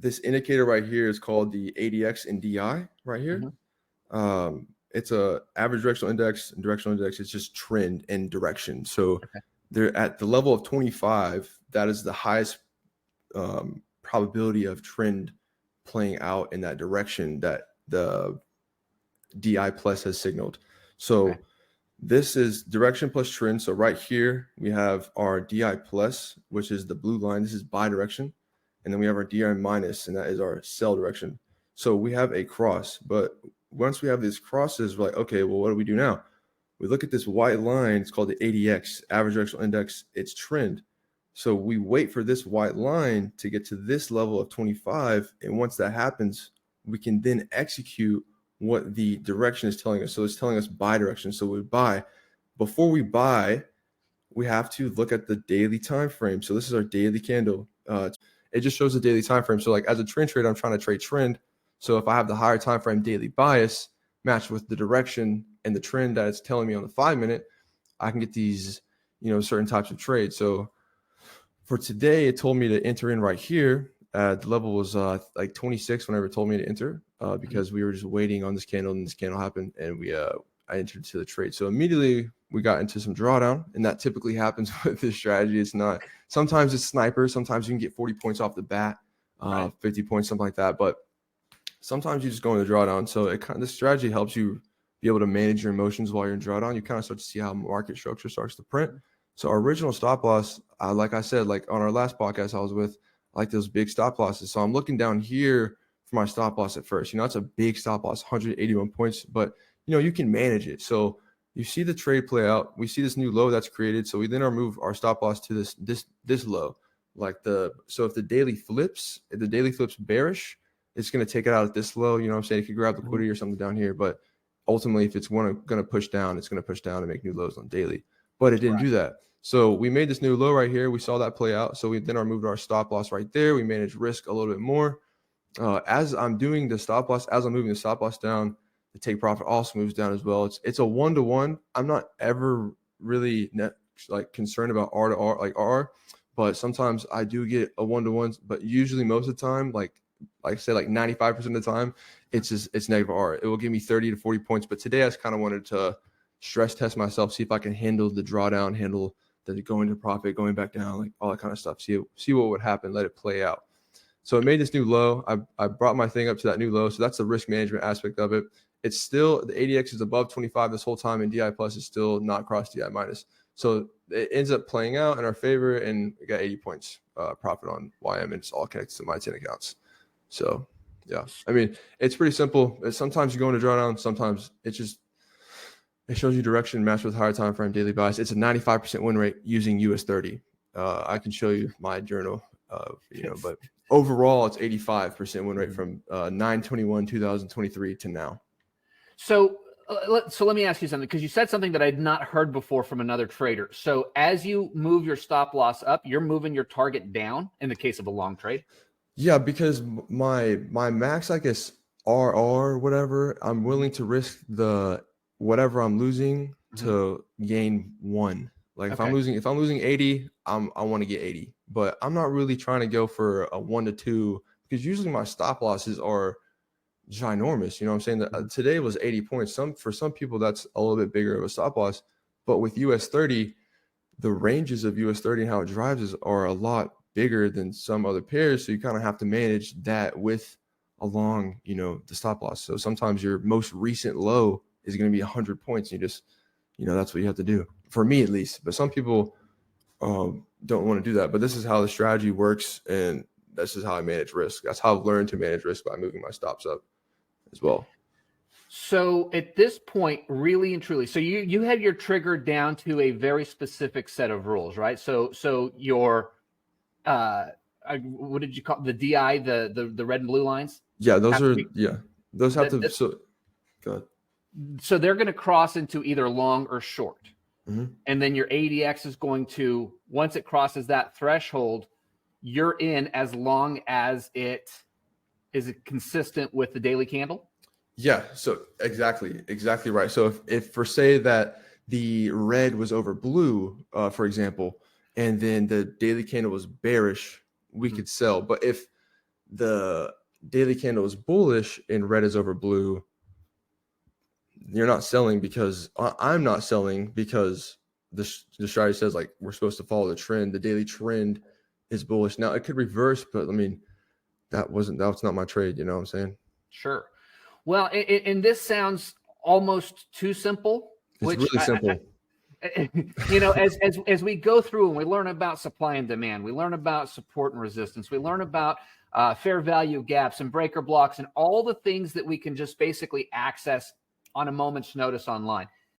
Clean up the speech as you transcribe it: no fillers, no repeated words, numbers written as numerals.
this indicator right here is called the ADX and DI right here. It's a average directional index and directional index. It's just trend and direction. So they're at the level of 25. That is the highest probability of trend playing out in that direction that the DI plus has signaled. So this is direction plus trend. So right here we have our DI plus, which is the blue line. This is bidirection. And then we have our DI minus, and that is our sell direction. So we have a cross, but once we have these crosses, we're like, okay, well, what do we do now? We look at this white line. It's called the ADX, average directional index. It's trend. So we wait for this white line to get to this level of 25. And once that happens, we can then execute what the direction is telling us. So it's telling us buy direction. So we buy. Before we buy, we have to look at the daily time frame. So this is our daily candle. It just shows the daily time frame. So like as a trend trader, I'm trying to trade trend. So if I have the higher time frame daily bias matched with the direction and the trend that it's telling me on the 5-minute, I can get these, certain types of trades. So for today, it told me to enter in right here. The level was like 26 whenever it told me to enter because we were just waiting on this candle, and this candle happened, and I entered to the trade. So immediately we got into some drawdown, and that typically happens with this strategy. It's not, sometimes it's sniper. Sometimes you can get 40 points off the bat, 50 points, something like that. But sometimes you just go into drawdown. So this strategy helps you be able to manage your emotions while you're in drawdown. You kind of start to see how market structure starts to print. So our original stop loss, like I said, like on our last podcast I was with, I like those big stop losses. So I'm looking down here for my stop loss at first. It's a big stop loss, 181 points, but you can manage it. So you see the trade play out. We see this new low that's created. So we then move our stop loss to this low. So if the daily flips bearish, it's going to take it out at this low. It could grab liquidity or something down here, but ultimately if it's going to push down, it's going to push down and make new lows on daily. But it didn't do that. So we made this new low right here. We saw that play out. So we then moved our stop loss right there. We managed risk a little bit more. As I'm doing the stop loss, as I'm moving the stop loss down, the take profit also moves down as well. It's a 1-to-1. I'm not ever really concerned about R to R, like R, but sometimes I do get a 1-to-1. But usually most of the time, like I said, like 95% of the time, it's negative R. It will give me 30 to 40 points. But today I just kind of wanted to stress test myself, see if I can handle the drawdown, handle the going to profit, going back down, like all that kind of stuff. See what would happen, let it play out. So it made this new low. I brought my thing up to that new low. So that's the risk management aspect of it. It's still, the ADX is above 25 this whole time, and DI plus is still not crossed DI minus. So it ends up playing out in our favor, and we got 80 points profit on YM, and it's all connected to my 10 accounts. So yeah, it's pretty simple. Sometimes you go into drawdown, sometimes it shows you direction matched with higher time frame daily bias. It's a 95% win rate using US 30. I can show you my journal, but overall it's 85% win rate from 9/21/2023 to now. So let me ask you something, because you said something that I'd not heard before from another trader. So as you move your stop loss up, you're moving your target down in the case of a long trade? Yeah, because my max, I guess, RR, whatever, I'm willing to risk the whatever I'm losing to gain 1. Like if I'm losing 80, I want to get 80. But I'm not really trying to go for a 1 to 2, because usually my stop losses are ginormous. I'm saying that today was 80 points. For some people that's a little bit bigger of a stop loss, but with US 30, the ranges of US 30 and how it drives are a lot bigger than some other pairs. So you kind of have to manage that with along, the stop loss. So sometimes your most recent low is going to be 100 points. And you just, that's what you have to do, for me at least. But some people don't want to do that. But this is how the strategy works, and this is how I manage risk. That's how I've learned to manage risk, by moving my stops up as well. So at this point, really and truly, so you have your trigger down to a very specific set of rules, right? So your what did you call the DI, the red and blue lines? Yeah, those have to. So go ahead. So they're going to cross into either long or short. And then your ADX is going to, once it crosses that threshold, you're in as long as it is consistent with the daily candle. Yeah. So exactly right. So if for say that the red was over blue, for example, and then the daily candle was bearish, we could sell. But if the daily candle is bullish and red is over blue, you're not selling because I'm not selling because the strategy says like we're supposed to follow the trend. The daily trend is bullish. Now it could reverse, but I mean, that's not my trade. You know what I'm saying? Sure. Well, and this sounds almost too simple. It's really simple. You know, as we go through and we learn about supply and demand, we learn about support and resistance, we learn about fair value gaps and breaker blocks and all the things that we can just basically access on a moment's notice online.